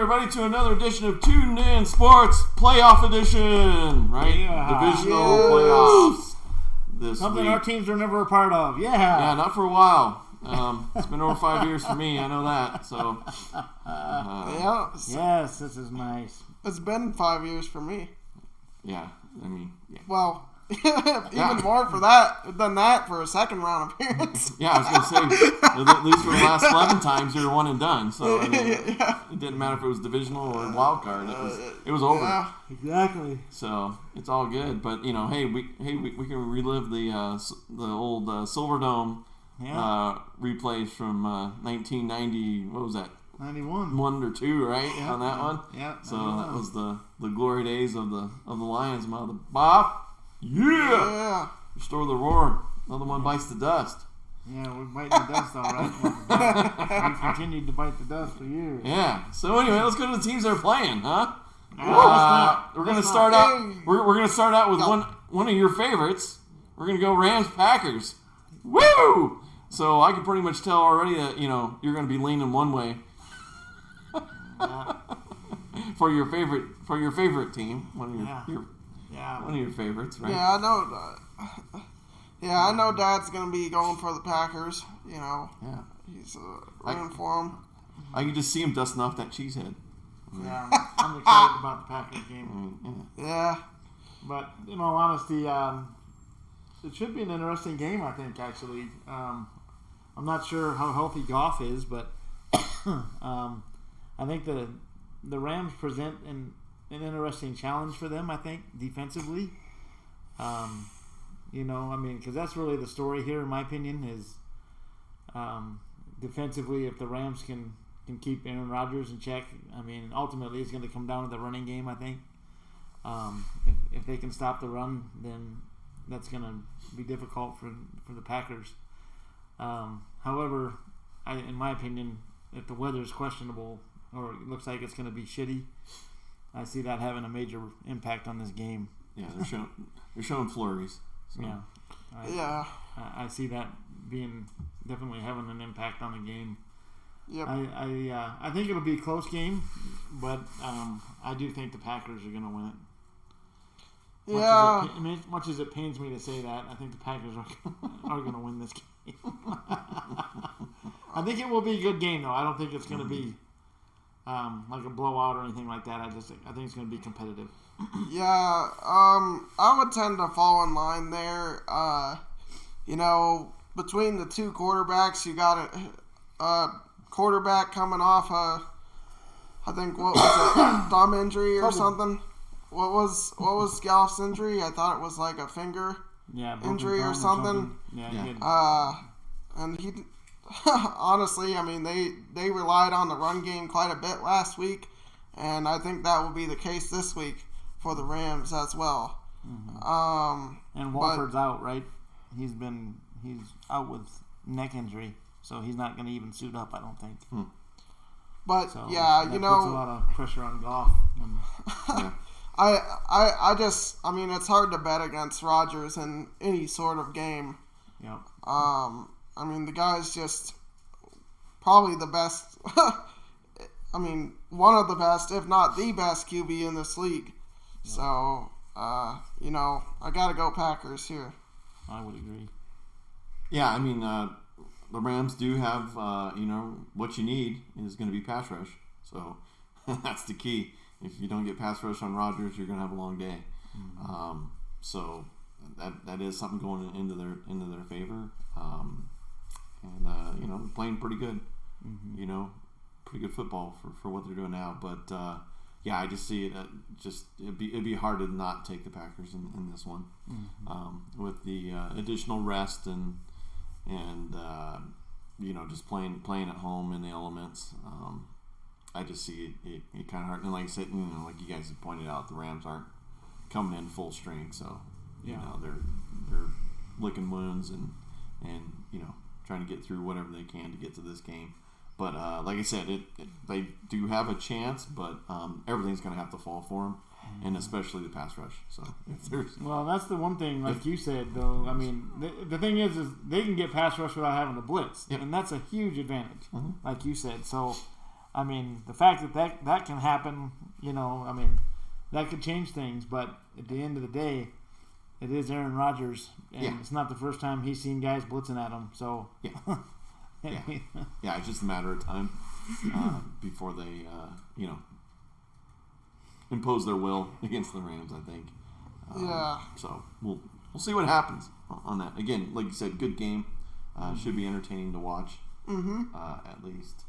everybody, to another edition of DENT SPORTS Playoff Edition, right? Yeah. Divisional playoffs. This Something week. our teams are never a part of. Yeah. Yeah, not for a while. It's been over 5 years for me. I know that. So. Yes, this is nice. It's been 5 years for me. Yeah, I mean, yeah. Well, even more for that than that for a second round appearance. Yeah, I was going to say, at least for the last 11 times, you were one and done. So I mean, it didn't matter if it was divisional or wild card. It was over. Yeah. Exactly. So it's all good. But, you know, hey, we can relive the old Silverdome replays from 1990. What was that? 91. 1 or 2, right? Yeah. On that one. Yeah. So that was the glory days of the Lions. Mother Bob. Yeah. Restore the roar. Another one bites the dust. Yeah, we're biting the dust, all right. We've continued to bite the dust for years. Yeah. So anyway, let's go to the teams that are playing, huh? We're gonna start out with one of your favorites. We're gonna go Rams Packers. Woo! So I can pretty much tell already that you're gonna be leaning one way. for your favorite team, one of your favorites, right? Yeah, I know. I know Dad's gonna be going for the Packers. Yeah, he's rooting for them. I can just see him dusting off that cheesehead. Yeah, I'm excited about the Packers game. Yeah, but in all honesty, it should be an interesting game. I think actually, I'm not sure how healthy Goff is, but I think the Rams present an interesting challenge for them, I think, defensively. Because that's really the story here, in my opinion, is defensively, if the Rams can keep Aaron Rodgers in check, ultimately it's going to come down to the running game, I think. If they can stop the run, then that's going to be difficult for the Packers. However, in my opinion, if the weather is questionable or it looks like it's going to be shitty, I see that having a major impact on this game. Yeah, they're showing flurries. So. Yeah. I see that being definitely having an impact on the game. Yep. I think it'll be a close game, but I do think the Packers are going to win it. Much as it pains me to say that, I think the Packers are going to win this game. I think it will be a good game, though. I don't think it's going to be like a blowout or anything like that. I think it's going to be competitive. Yeah, I would tend to fall in line there. Between the two quarterbacks, you got a quarterback coming off I think, what was it, thumb injury or something? What was Goff's injury? I thought it was like a finger injury or something. Yeah. And he, honestly, they relied on the run game quite a bit last week, and I think that will be the case this week for the Rams as well. Mm-hmm. And Walford's out, right? He's out with neck injury, so he's not going to even suit up, I don't think. But so puts a lot of pressure on Goff. It's hard to bet against Rodgers in any sort of game. Yep. The guy's just probably the best. One of the best, if not the best QB in this league. Yeah. So, I got to go Packers here. I would agree. Yeah, the Rams do have, what you need is going to be pass rush. So that's the key. If you don't get pass rush on Rodgers, you're going to have a long day. Mm-hmm. So that is something going into their favor. Playing pretty good. Mm-hmm. Pretty good football for what they're doing now. But I just see it. It'd be hard to not take the Packers in this one, with the additional rest and just playing at home in the elements. I just see it kind of hard. And like I said, like you guys have pointed out, the Rams aren't coming in full strength, so they're licking wounds and trying to get through whatever they can to get to this game. But like I said, they do have a chance, but everything's going to have to fall for them, and especially the pass rush. So that's the one thing, like you said, though. The thing is they can get pass rush without having to blitz, and that's a huge advantage, like you said. So I mean, the fact that can happen, I mean, that could change things. But at the end of the day, it is Aaron Rodgers, and it's not the first time he's seen guys blitzing at him. So it's just a matter of time before they, impose their will against the Rams, I think. So we'll see what happens on that. Again, like you said, good game. Should be entertaining to watch, at least.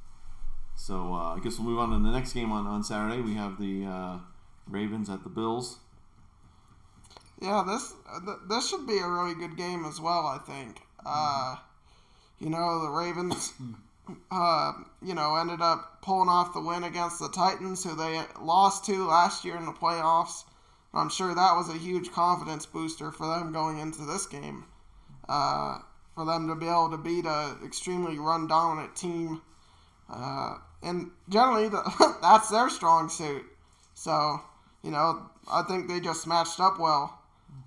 So I guess we'll move on to the next game on Saturday. We have the Ravens at the Bills. Yeah, this should be a really good game as well, I think. The Ravens, ended up pulling off the win against the Titans, who they lost to last year in the playoffs. I'm sure that was a huge confidence booster for them going into this game. For them to be able to beat an extremely run-dominant team. And generally, that's their strong suit. So, I think they just matched up well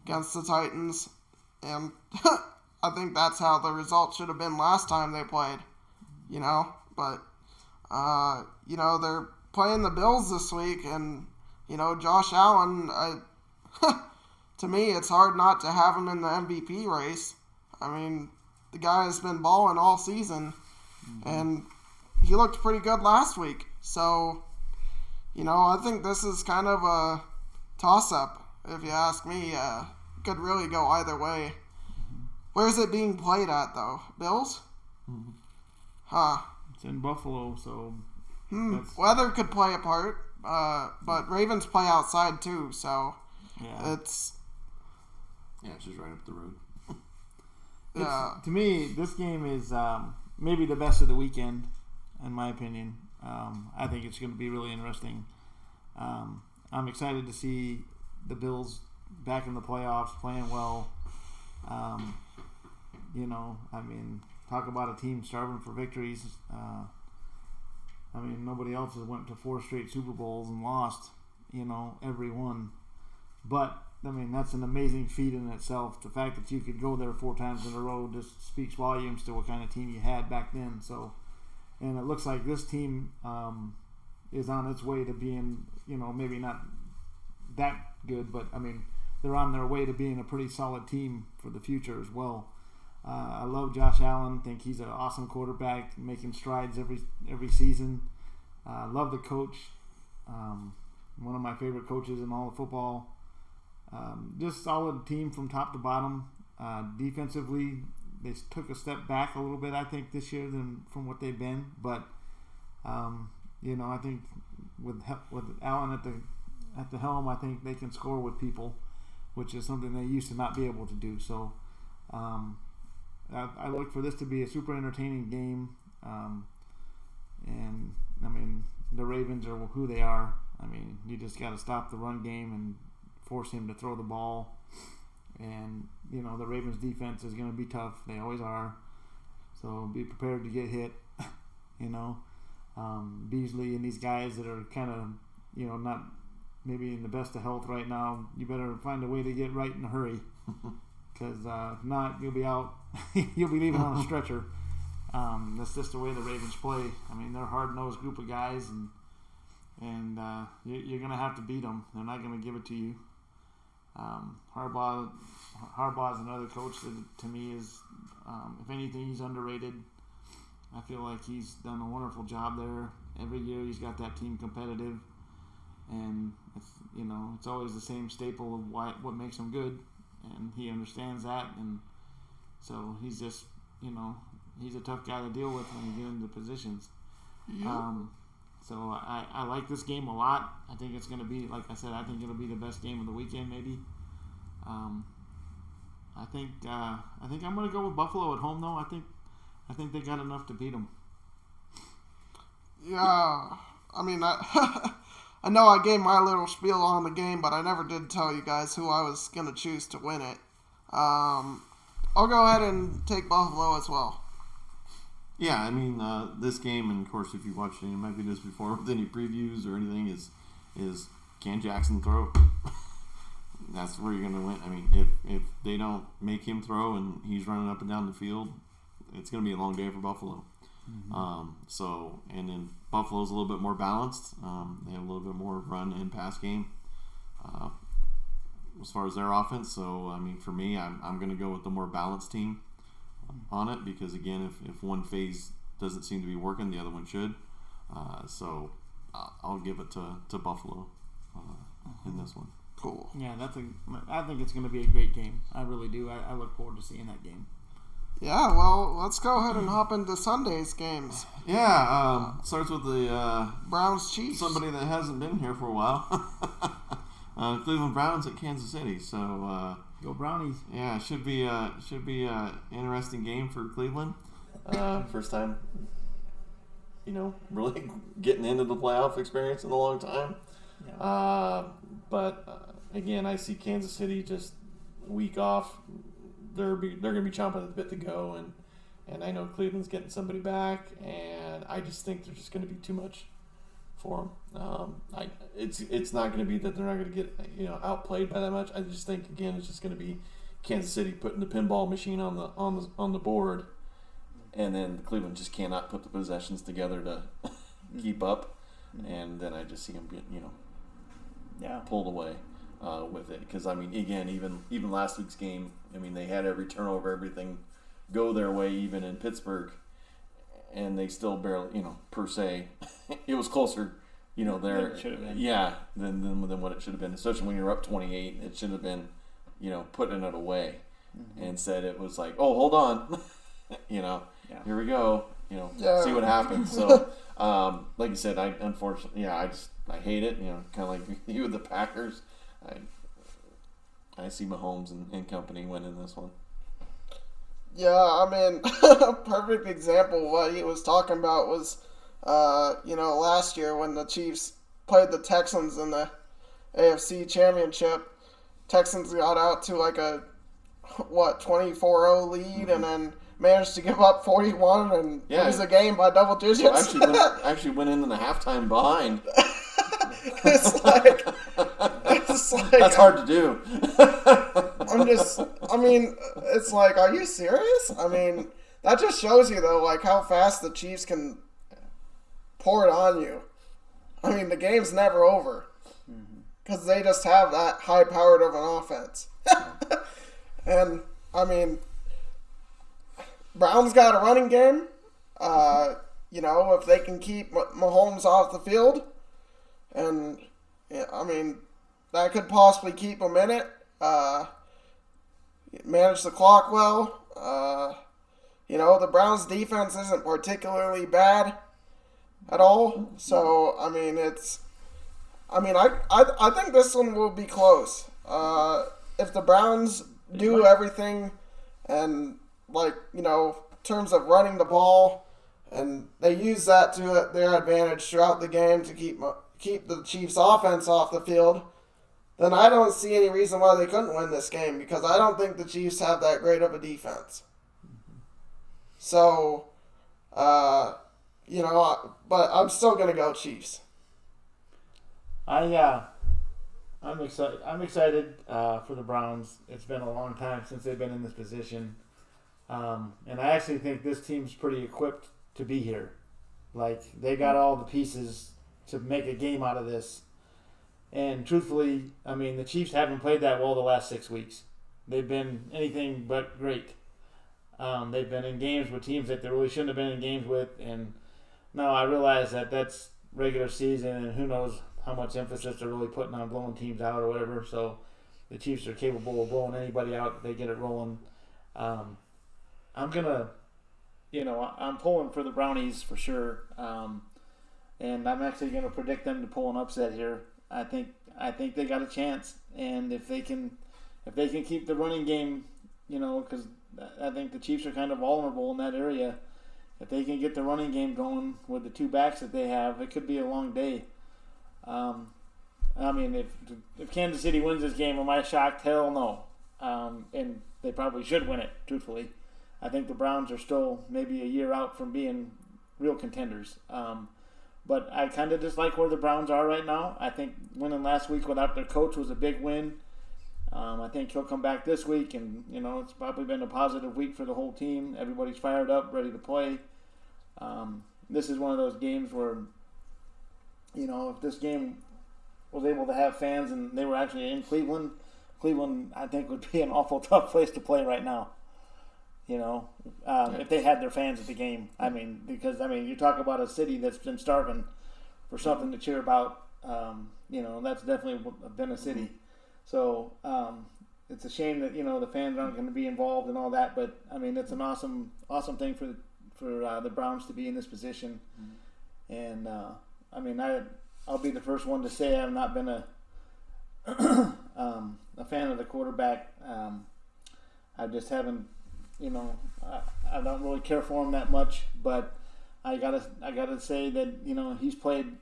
against the Titans. And I think that's how the result should have been last time they played. But, they're playing the Bills this week. And, Josh Allen, to me, it's hard not to have him in the MVP race. I mean, the guy has been balling all season, and he looked pretty good last week. So, I think this is kind of a toss-up, if you ask me. Could really go either way. Where's it being played at, though? Bills? Mm-hmm. Huh. It's in Buffalo, so... Weather could play a part, but Ravens play outside, too, so it's... Yeah, it's just right up the road. To me, this game is maybe the best of the weekend, in my opinion. I think it's going to be really interesting. I'm excited to see the Bills back in the playoffs, playing well. Talk about a team starving for victories. Nobody else has went to 4 straight Super Bowls and lost, every one. But that's an amazing feat in itself. The fact that you could go there 4 times in a row just speaks volumes to what kind of team you had back then. So, and it looks like this team is on its way to being, maybe not that good, but they're on their way to being a pretty solid team for the future as well. I love Josh Allen. Think he's an awesome quarterback, making strides every season. Love the coach. One of my favorite coaches in all of football. Just solid team from top to bottom. Defensively, they took a step back a little bit, I think, this year from what they've been. But I think with Allen at the helm, I think they can score with people, which is something they used to not be able to do. So I look for this to be a super entertaining game. And the Ravens are who they are. You just got to stop the run game and force him to throw the ball. And, the Ravens defense is going to be tough. They always are. So be prepared to get hit. Beasley and these guys that are kind of, not maybe in the best of health right now, you better find a way to get right in a hurry. Because if not, you'll be out. You'll be leaving on a stretcher. That's just the way the Ravens play. They're a hard-nosed group of guys, and you're going to have to beat them. They're not going to give it to you. Harbaugh is another coach that, to me, is, if anything, he's underrated. I feel like he's done a wonderful job there. Every year he's got that team competitive, and it's always the same staple of what makes him good, and he understands that, and so he's just, he's a tough guy to deal with when you get into positions. Yep. So I like this game a lot. I think it's going to be, like I said, I think it'll be the best game of the weekend, maybe. I think I'm going to go with Buffalo at home, though. I think they got enough to beat them. Yeah, I know I gave my little spiel on the game, but I never did tell you guys who I was going to choose to win it. I'll go ahead and take Buffalo as well. Yeah, this game, and of course, if you watched any of my videos before with any previews or anything, is can Jackson throw? That's where you're going to win. If they don't make him throw and he's running up and down the field, it's going to be a long day for Buffalo. So, and then Buffalo's a little bit more balanced. They have a little bit more run and pass game as far as their offense. So, I mean, for me, I'm going to go with the more balanced team on it because, again, if one phase doesn't seem to be working, the other one should. So, I'll give it to Buffalo in this one. Cool. Yeah, I think it's going to be a great game. I really do. I look forward to seeing that game. Yeah, well, let's go ahead and hop into Sunday's games. Yeah, starts with the Browns Chiefs. somebody that hasn't been here for a while. Cleveland Browns at Kansas City. So go Brownies. Yeah, should be a interesting game for Cleveland. First time, really getting into the playoff experience in a long time. Yeah. But again, I see Kansas City just a week off. They're going to be chomping at the bit to go, and I know Cleveland's getting somebody back, and I just think they're just going to be too much for them. It's not going to be that they're not going to get outplayed by that much. I just think again it's just going to be Kansas City putting the pinball machine on the board, and then Cleveland just cannot put the possessions together to keep up, and then I just see them get pulled away. With it, because I mean, again, even last week's game, I mean, they had every turnover, everything go their way, even in Pittsburgh, and they still barely, per se, it was closer, there, than what it should have been. Especially when you're up 28, it should have been, putting it away. Instead, it was like, oh, hold on, here we go, see what happens. So, like you said, unfortunately, I hate it, kind of like you with the Packers. I see Mahomes and company winning this one. Yeah, I mean, a perfect example of what he was talking about was, last year when the Chiefs played the Texans in the AFC Championship. Texans got out to like a, 24-0 lead and then managed to give up 41 and lose the game by double digits. So actually went into the halftime behind. It's like that's hard to do. It's like, are you serious? I mean, that just shows you though, like how fast the Chiefs can pour it on you. I mean, the game's never over because they just have that high-powered of an offense. And I mean, Browns got a running game. If they can keep Mahomes off the field. And, I mean, that could possibly keep them in it. Manage the clock well. The Browns' defense isn't particularly bad at all. So, I mean, I think this one will be close. If the Browns do everything and, in terms of running the ball, and they use that to their advantage throughout the game to keep the Chiefs' offense off the field, then I don't see any reason why they couldn't win this game because I don't think the Chiefs have that great of a defense. So, but I'm still going to go Chiefs. I'm excited. I'm excited for the Browns. It's been a long time since they've been in this position, and I actually think this team's pretty equipped to be here. Like they got all the pieces to make a game out of this. And truthfully, I mean, the Chiefs haven't played that well the last 6 weeks. They've been anything but great. They've been in games with teams that they really shouldn't have been in games with. And now I realize that that's regular season, and who knows how much emphasis they're really putting on blowing teams out or whatever. So the Chiefs are capable of blowing anybody out if they get it rolling. I'm pulling for the Brownies for sure. And I'm actually going to predict them to pull an upset here. I think they got a chance, and if they can keep the running game, because I think the Chiefs are kind of vulnerable in that area. If they can get the running game going with the two backs that they have, it could be a long day. If Kansas City wins this game, am I shocked? Hell no. And they probably should win it, truthfully. I think the Browns are still maybe a year out from being real contenders. But I kind of just like where the Browns are right now. I think winning last week without their coach was a big win. I think he'll come back this week, and it's probably been a positive week for the whole team. Everybody's fired up, ready to play. This is one of those games where, if this game was able to have fans and they were actually in Cleveland, I think would be an awful tough place to play right now. If they had their fans at the game. Because you talk about a city that's been starving for something to cheer about. That's definitely been a city. So it's a shame that the fans aren't going to be involved and all that. But it's an awesome thing for the Browns to be in this position. And I'll be the first one to say I've not been a fan of the quarterback. I just haven't. I don't really care for him that much, but I gotta say that he's played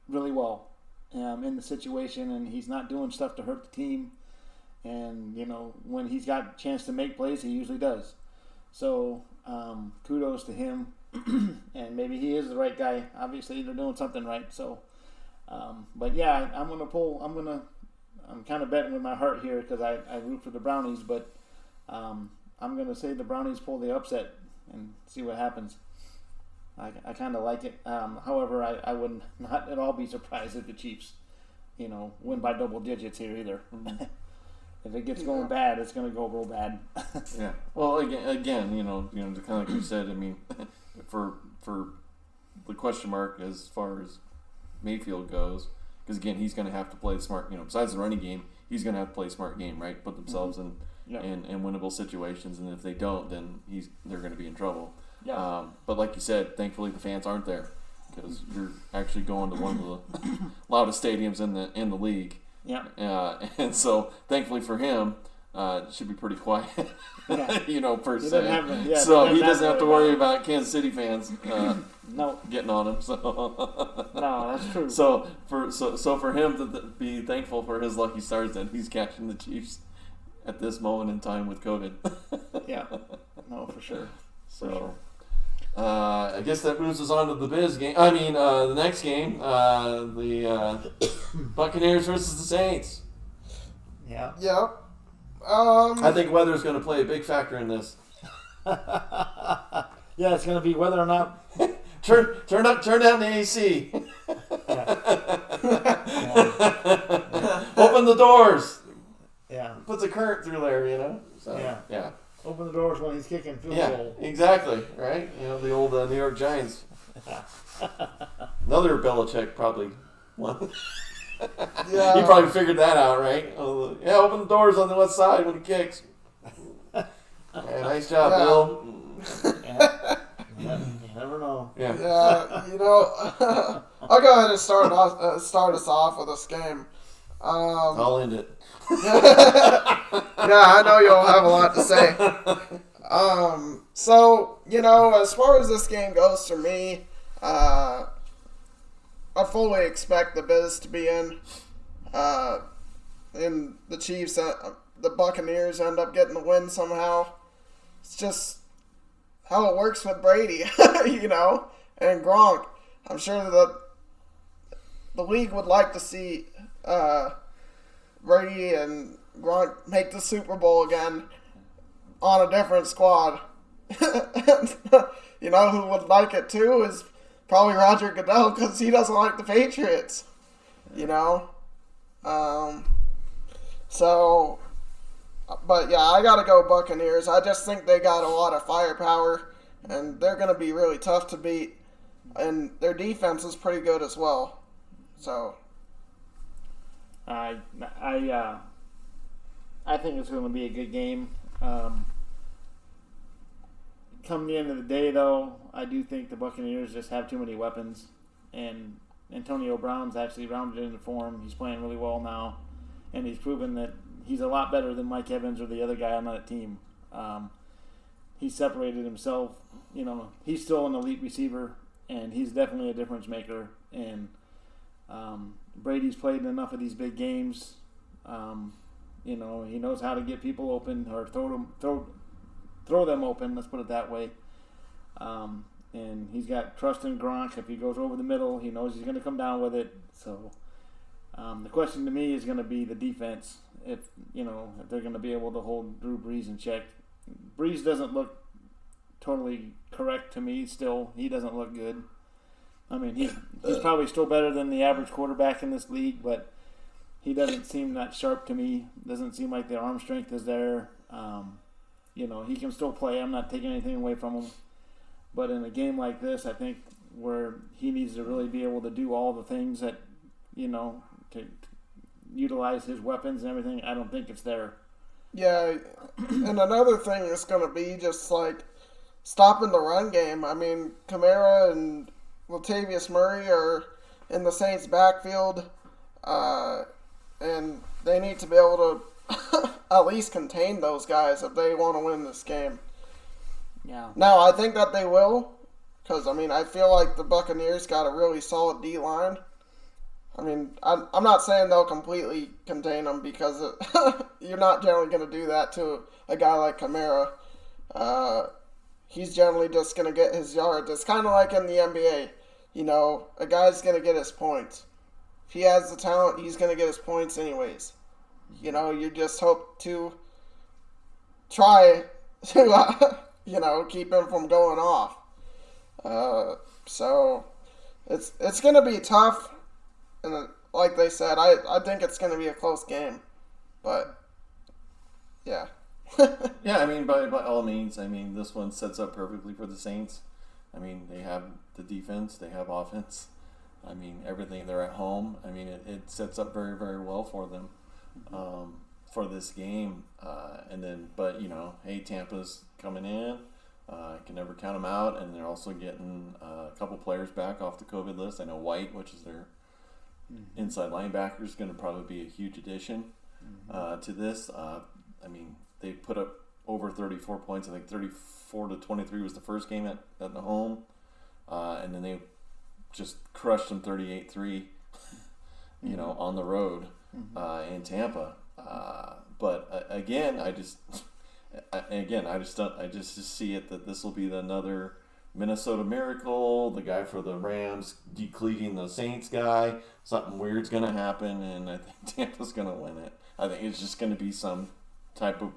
really well in the situation, and he's not doing stuff to hurt the team. And when he's got a chance to make plays, he usually does. So kudos to him, and maybe he is the right guy. Obviously, they're doing something right. So, but yeah, I'm kind of betting with my heart here because I root for the Brownies, but. I'm going to say the Brownies pull the upset and see what happens. I kind of like it. However, I would not at all be surprised if the Chiefs, win by double digits here either. Mm-hmm. If it gets going bad, it's going to go real bad. Yeah. Well, again, kind of like you said. For the question mark as far as Mayfield goes, because again, he's going to have to play the smart. Besides the running game, he's going to have to play a smart game, right? Put themselves in winnable situations, and if they don't, then they're going to be in trouble. Yeah. But like you said, thankfully the fans aren't there because you're actually going to one of the loudest stadiums in the league. Yeah. And so thankfully for him, it should be pretty quiet. Per se. So he doesn't have to worry about Kansas City fans getting on him. So no, that's true. So for him to be thankful for his lucky stars that he's catching the Chiefs at this moment in time with COVID. Yeah, no, for sure. So, I guess that moves us on to the the next game, the Buccaneers versus the Saints. Yeah. Yep. I think weather's going to play a big factor in this. Yeah, it's going to be whether or not. Turn down the AC. Open the doors. Yeah. Puts a current through there, So, yeah. Open the doors when he's kicking field goal. Yeah, exactly. Right? The old New York Giants. Another Belichick probably one. Yeah. He probably figured that out, right? Yeah, open the doors on the west side when he kicks. Yeah, nice job, Bill. Yeah. You never know. Yeah. Yeah, I'll go ahead and start us off with this game. I'll end it. Yeah, I know you'll have a lot to say. So, as far as this game goes for me, I fully expect the Biz to be in the Chiefs. The Buccaneers end up getting the win somehow. It's just how it works with Brady, and Gronk. I'm sure that the league would like to see Brady and Gronk make the Super Bowl again on a different squad. Who would like it too is probably Roger Goodell because he doesn't like the Patriots. But yeah, I gotta go Buccaneers. I just think they got a lot of firepower and they're gonna be really tough to beat. And their defense is pretty good as well. So I think it's going to be a good game. Come the end of the day, though, I do think the Buccaneers just have too many weapons, and Antonio Brown's actually rounded into form. He's playing really well now, and he's proven that he's a lot better than Mike Evans or the other guy on that team. He separated himself. He's still an elite receiver, and he's definitely a difference maker. And Brady's played enough of these big games. He knows how to get people open or throw them open. Let's put it that way. And he's got trust in Gronk. If he goes over the middle, he knows he's going to come down with it. So the question to me is going to be the defense. If they're going to be able to hold Drew Brees in check. Brees doesn't look totally correct to me. Still, he doesn't look good. I mean, he's probably still better than the average quarterback in this league, but he doesn't seem that sharp to me. Doesn't seem like the arm strength is there. He can still play. I'm not taking anything away from him. But in a game like this, I think where he needs to really be able to do all the things that, to utilize his weapons and everything, I don't think it's there. Yeah, and another thing is going to be just like stopping the run game. I mean, Kamara and Latavius Murray are in the Saints' backfield, and they need to be able to at least contain those guys if they want to win this game. Yeah. Now, I think that they will, because, I feel like the Buccaneers got a really solid D-line. I'm not saying they'll completely contain them because you're not generally going to do that to a guy like Kamara. He's generally just going to get his yards. It's kind of like in the NBA. A guy's going to get his points. If he has the talent, he's going to get his points anyways. You just hope to try to, keep him from going off. So it's going to be tough. And like they said, I think it's going to be a close game. But, yeah. Yeah, by all means, this one sets up perfectly for the Saints. They have the defense, they have offense. Everything, they're at home. It sets up very, very well for them for this game. Hey, Tampa's coming in. Can never count them out. And they're also getting a couple players back off the COVID list. I know White, which is their inside linebacker, is going to probably be a huge addition to this. They put up over 34 points. I think 34-23 was the first game at the home. And then they just crushed them 38-3, on the road in Tampa. But again, I just see it that this will be another Minnesota Miracle, the guy for the Rams decleating the Saints guy. Something weird's going to happen, and I think Tampa's going to win it. I think it's just going to be some type of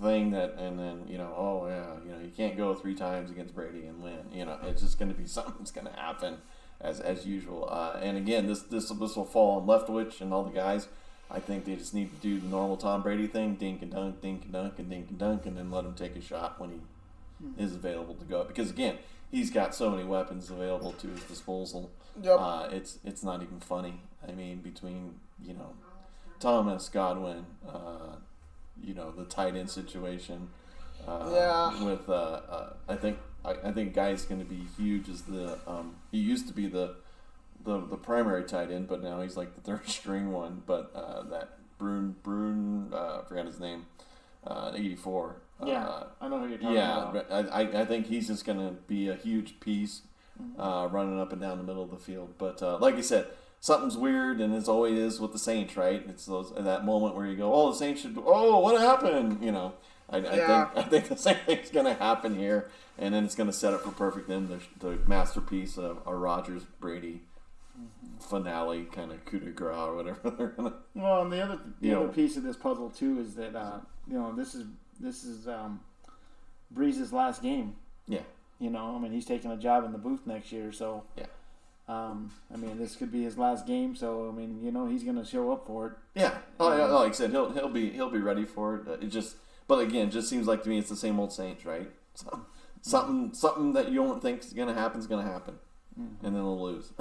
thing you can't go 3 times against Brady and win. It's just going to be something that's going to happen as usual. And again, this will fall on Leftwich and all the guys. I think they just need to do the normal Tom Brady thing, dink and dunk, dink and dunk, and dink and dunk, and then let him take a shot when he is available to go. Because again, he's got so many weapons available to his disposal. Yep. It's not even funny. Between Thomas, Godwin, the tight end situation. With I think Guy's going to be huge as he used to be the primary tight end, but now he's like the third string one. But that Brune, I forgot his name, 84. I know who you're talking about. But I think he's just going to be a huge piece running up and down the middle of the field. But like you said, something's weird, and as always is with the Saints, right? It's that moment where you go, oh, the Saints should, oh, what happened? I think the same thing's going to happen here, and then it's going to set up for perfect then the masterpiece of a Rodgers-Brady finale, kind of coup de grace or whatever they're going to. Well, and the other piece of this puzzle too is that this is Breeze's last game. Yeah. He's taking a job in the booth next year, so yeah. This could be his last game, so he's going to show up for it. Yeah. Like I said, he'll be ready for it. But again, it just seems like to me it's the same old Saints, right? Something that you don't think is going to happen is going to happen, and then they'll lose.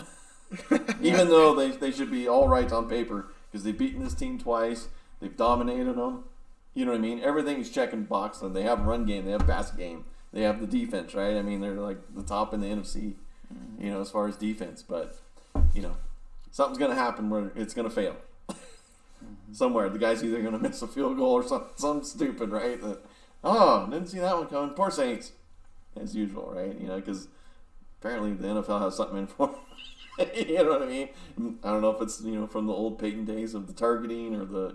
Even though they should be all right on paper because they've beaten this team twice, they've dominated them. You know what I mean? Everything's checking box, and they have a run game, they have a pass game, they have the defense, right? They're like the top in the NFC, as far as defense. But something's going to happen where it's going to fail. Somewhere the guy's either going to miss a field goal or something stupid, right? Didn't see that one coming. Poor Saints, as usual, right? Because apparently the NFL has something in for them. You know what I mean? I don't know if it's from the old Peyton days of the targeting or the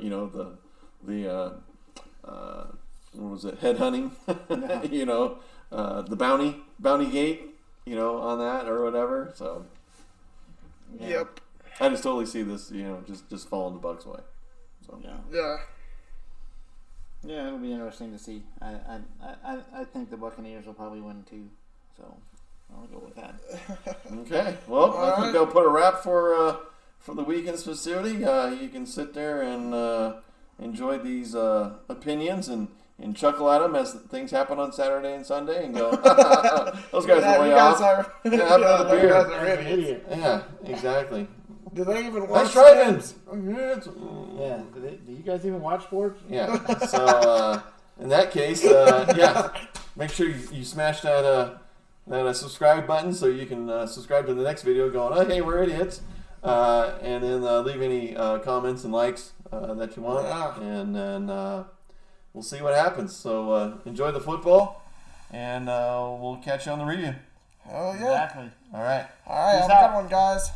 what was it, head hunting? The bounty gate, on that or whatever. So Yep. I just totally see this, just falling the Bucs' way. So Yeah. Yeah, it'll be interesting to see. I think the Buccaneers will probably win too. So I'll go with that. Okay. Well, I think they'll put a wrap for the weekend's facility. You can sit there and enjoy these opinions and chuckle at them as things happen on Saturday and Sunday and go, those guys are way off. Have another beer. You guys are idiots. Yeah, exactly. Do they even watch Nice drive-ins. Yeah. Do you guys even watch sports? Yeah. So in that case, yeah, make sure you smash that subscribe button so you can subscribe to the next video. Going, oh hey, we're idiots, and then leave any comments and likes that you want, and then we'll see what happens. So enjoy the football, and we'll catch you on the review. Oh yeah. Exactly. All right. All right. Peace Have a out. good one, guys.